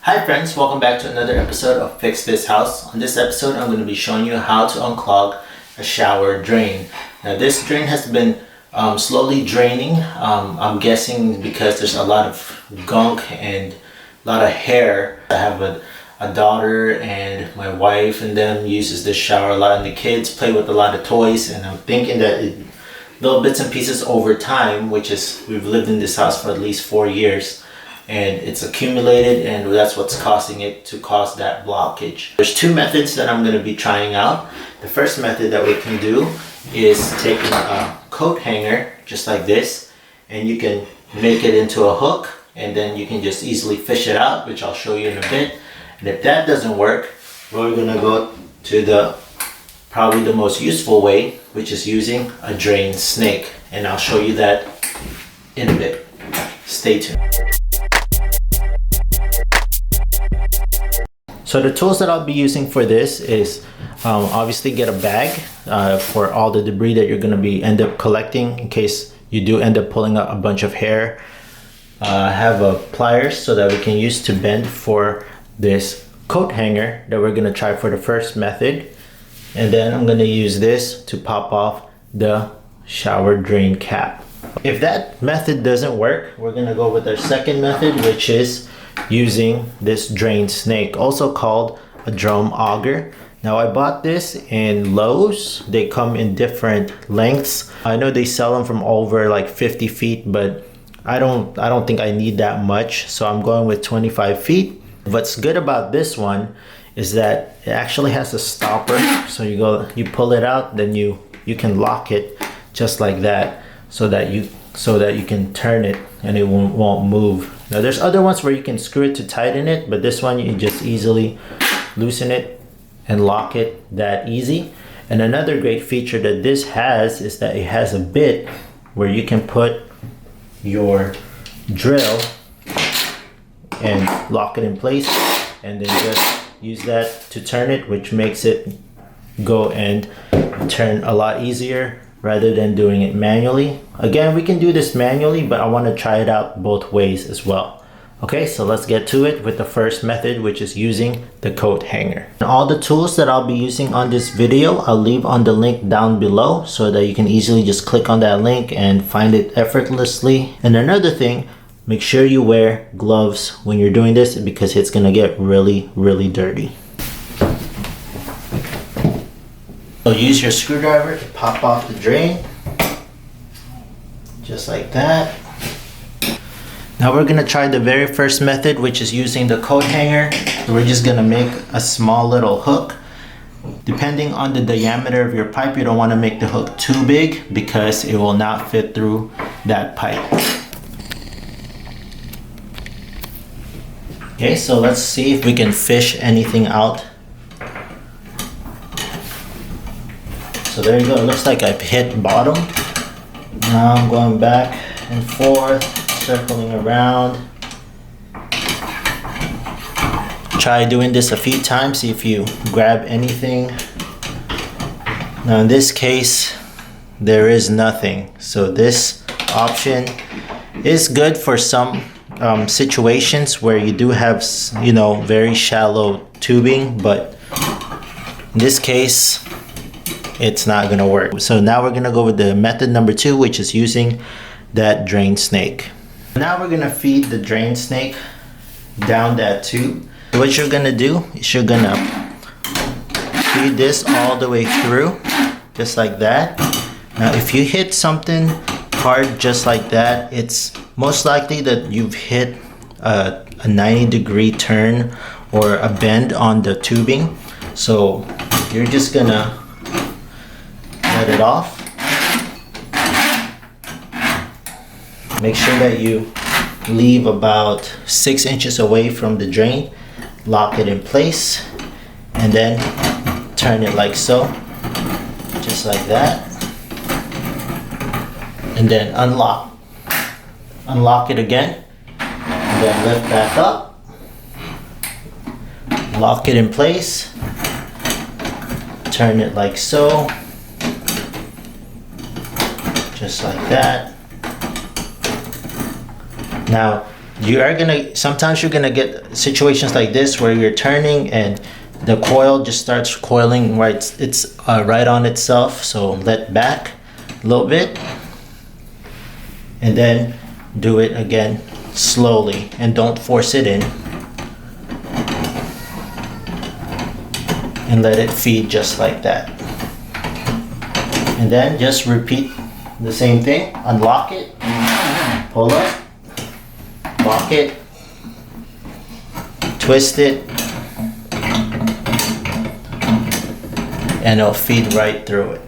Hi friends, welcome back to another episode of Fix This House. On this episode, I'm going to be showing you how to unclog a shower drain. Now this drain has been slowly draining. I'm guessing because there's a lot of gunk and a lot of hair. I have a daughter and my wife and them uses this shower a lot, and the kids play with a lot of toys, and I'm thinking that little bits and pieces over time, which is we've lived in this house for at least 4 years, and it's accumulated, and that's what's causing it to cause that blockage. There's two methods that I'm going to be trying out. The first method that we can do is taking a coat hanger just like this, and you can make it into a hook, and then you can just easily fish it out, which I'll show you in a bit. And if that doesn't work, we're going to go to probably the most useful way, which is using a drain snake, and I'll show you that in a bit. Stay tuned. So the tools that I'll be using for this is obviously get a bag for all the debris that you're going to end up collecting in case you do end up pulling out a bunch of hair. Have a pliers so that we can use to bend for this coat hanger that we're going to try for the first method. And then I'm going to use this to pop off the shower drain cap. If that method doesn't work, we're going to go with our second method, which is using this drain snake, also called a drum auger. Now I bought this in Lowe's. They come in different lengths. I know they sell them from over like 50 feet, but I don't think I need that much, so I'm going with 25 feet. What's good about this one is that it actually has a stopper, so you pull it out, then you can lock it just like that, so that you can turn it and it won't move. Now there's other ones where you can screw it to tighten it, but this one you just easily loosen it and lock it that easy. And another great feature that this has is that it has a bit where you can put your drill and lock it in place, and then just use that to turn it, which makes it go and turn a lot easier rather than doing it manually. Again, we can do this manually, but I want to try it out both ways as well. Okay, so let's get to it with the first method, which is using the coat hanger. And all the tools that I'll be using on this video, I'll leave on the link down below so that you can easily just click on that link and find it effortlessly. And another thing, make sure you wear gloves when you're doing this because it's gonna get really, really dirty. So use your screwdriver to pop off the drain, just like that. Now we're gonna try the very first method, which is using the coat hanger. So we're just gonna make a small little hook. Depending on the diameter of your pipe, you don't wanna make the hook too big because it will not fit through that pipe. Okay, so let's see if we can fish anything out. So there you go, it looks like I've hit bottom. Now I'm going back and forth, circling around. Try doing this a few times, see if you grab anything. Now in this case, there is nothing. So this option is good for some situations where you do have, very shallow tubing, but in this case, it's not gonna work. So now we're gonna go with the method number 2, which is using that drain snake. Now we're gonna feed the drain snake down that tube. What you're gonna do is you're gonna feed this all the way through, just like that. Now if you hit something hard just like that, it's most likely that you've hit a 90-degree turn or a bend on the tubing. So you're just gonna let it off. Make sure that you leave about 6 inches away from the drain. Lock it in place and then turn it like so, just like that, and then unlock it again, and then lift back up, lock it in place, turn it like so, just like that. Now sometimes you're gonna get situations like this where you're turning and the coil just starts coiling right. It's right on itself. So let back a little bit, and then do it again slowly, and don't force it in, and let it feed just like that. And then just repeat the same thing. Unlock it, pull up, lock it, twist it, and it'll feed right through it.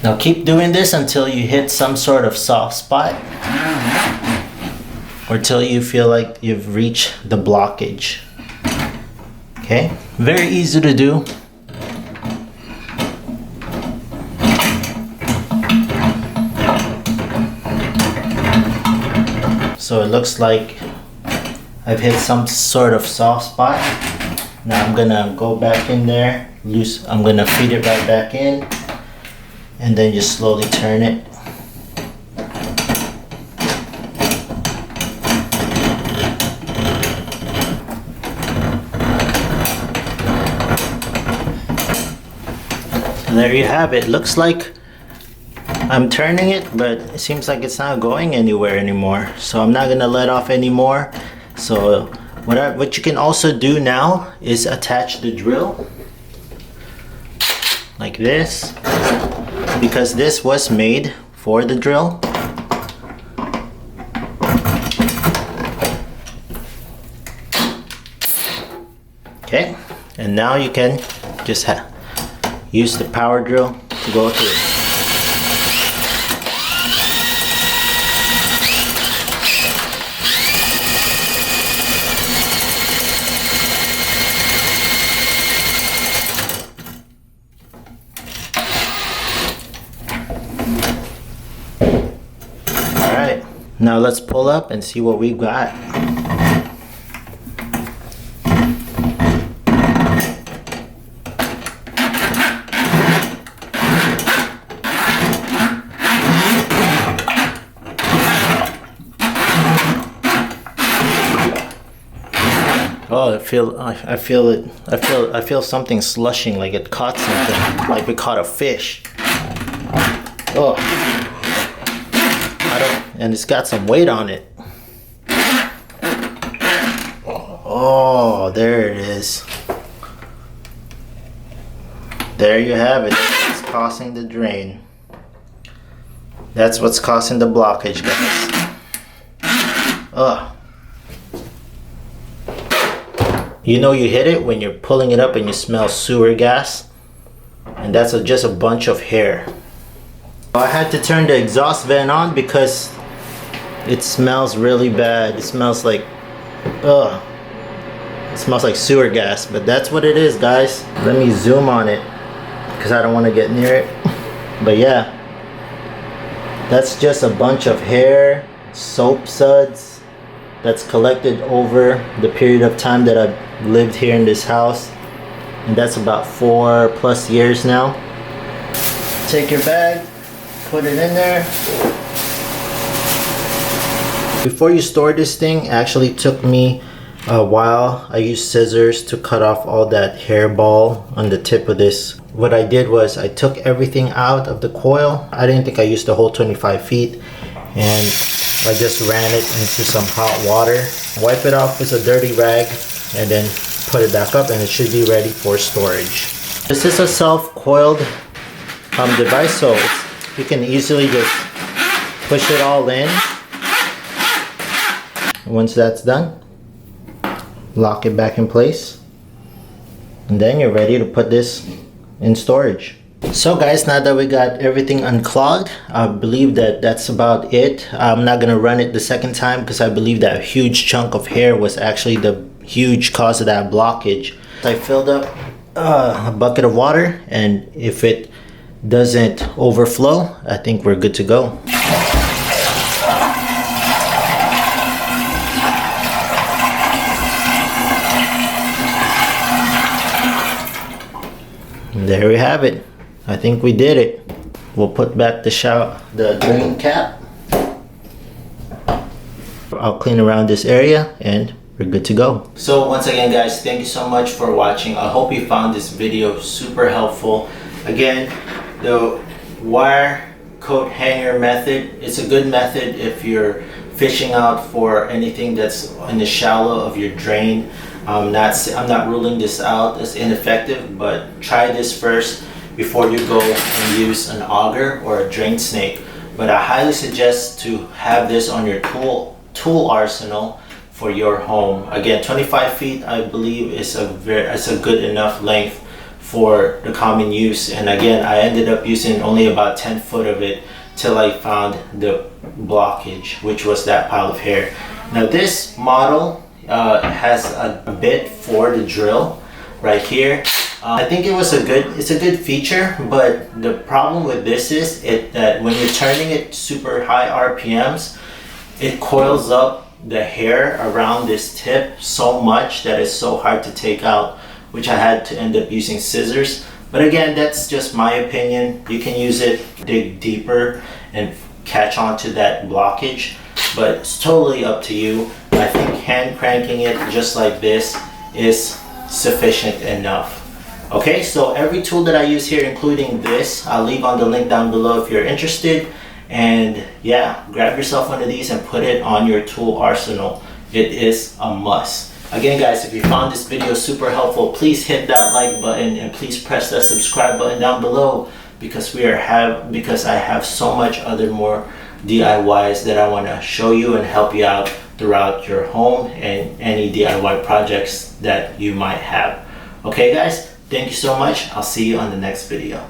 Now keep doing this until you hit some sort of soft spot, or till you feel like you've reached the blockage. Okay, very easy to do. So it looks like I've hit some sort of soft spot. Now I'm gonna go back in there, I'm gonna feed it right back in, and then just slowly turn it. And there you have it. Looks like I'm turning it, but it seems like it's not going anywhere anymore. So I'm not gonna let off anymore. So what you can also do now is attach the drill like this, because this was made for the drill. Okay, and now you can just use the power drill to go through. Now let's pull up and see what we've got. Oh, I feel something slushing, like it caught something, like we caught a fish. Oh. And it's got some weight on it. Oh, there it is. There you have it. It's causing the drain. That's what's causing the blockage, guys. Ugh. You know you hit it when you're pulling it up and you smell sewer gas. And that's just a bunch of hair. I had to turn the exhaust vent on because it smells really bad. It smells like, ugh. It smells like sewer gas, but that's what it is, guys. Let me zoom on it because I don't want to get near it. But yeah, that's just a bunch of hair, soap suds that's collected over the period of time that I've lived here in this house. And that's about 4+ years now. Take your bag, put it in there. Before you store this thing, it actually took me a while. I used scissors to cut off all that hairball on the tip of this. What I did was I took everything out of the coil. I didn't think I used the whole 25 feet, and I just ran it into some hot water. Wipe it off with a dirty rag and then put it back up, and it should be ready for storage. This is a self-coiled device, so you can easily just push it all in. Once that's done, lock it back in place, and then you're ready to put this in storage. So guys, now that we got everything unclogged, I believe that that's about it. I'm not gonna run it the second time because I believe that huge chunk of hair was actually the huge cause of that blockage. I filled up a bucket of water, and if it doesn't overflow, I think we're good to go. There we have it. I think we did it. We'll put back the drain cap. I'll clean around this area and we're good to go. So once again guys, thank you so much for watching. I hope you found this video super helpful. Again, the wire coat hanger method, it's a good method if you're fishing out for anything that's in the shallow of your drain. I'm not ruling this out as ineffective, but try this first before you go and use an auger or a drain snake. But I highly suggest to have this on your tool arsenal for your home. Again, 25 feet I believe is a good enough length for the common use. And again, I ended up using only about 10 foot of it till I found the blockage, which was that pile of hair. Now this model has a bit for the drill right here. I think it's a good feature, but the problem with this is that when you're turning it super high RPMs, it coils up the hair around this tip so much that it's so hard to take out, which I had to end up using scissors. But again, that's just my opinion. You can use it, dig deeper and catch onto that blockage, but it's totally up to you. I think hand cranking it just like this is sufficient enough. Okay, so every tool that I use here, including this, I'll leave on the link down below if you're interested. And yeah, grab yourself one of these and put it on your tool arsenal. It is a must. Again guys, if you found this video super helpful, please hit that like button and please press that subscribe button down below, because I have so much other more DIYs that I want to show you and help you out throughout your home and any DIY projects that you might have. Okay guys, thank you so much. I'll see you on the next video.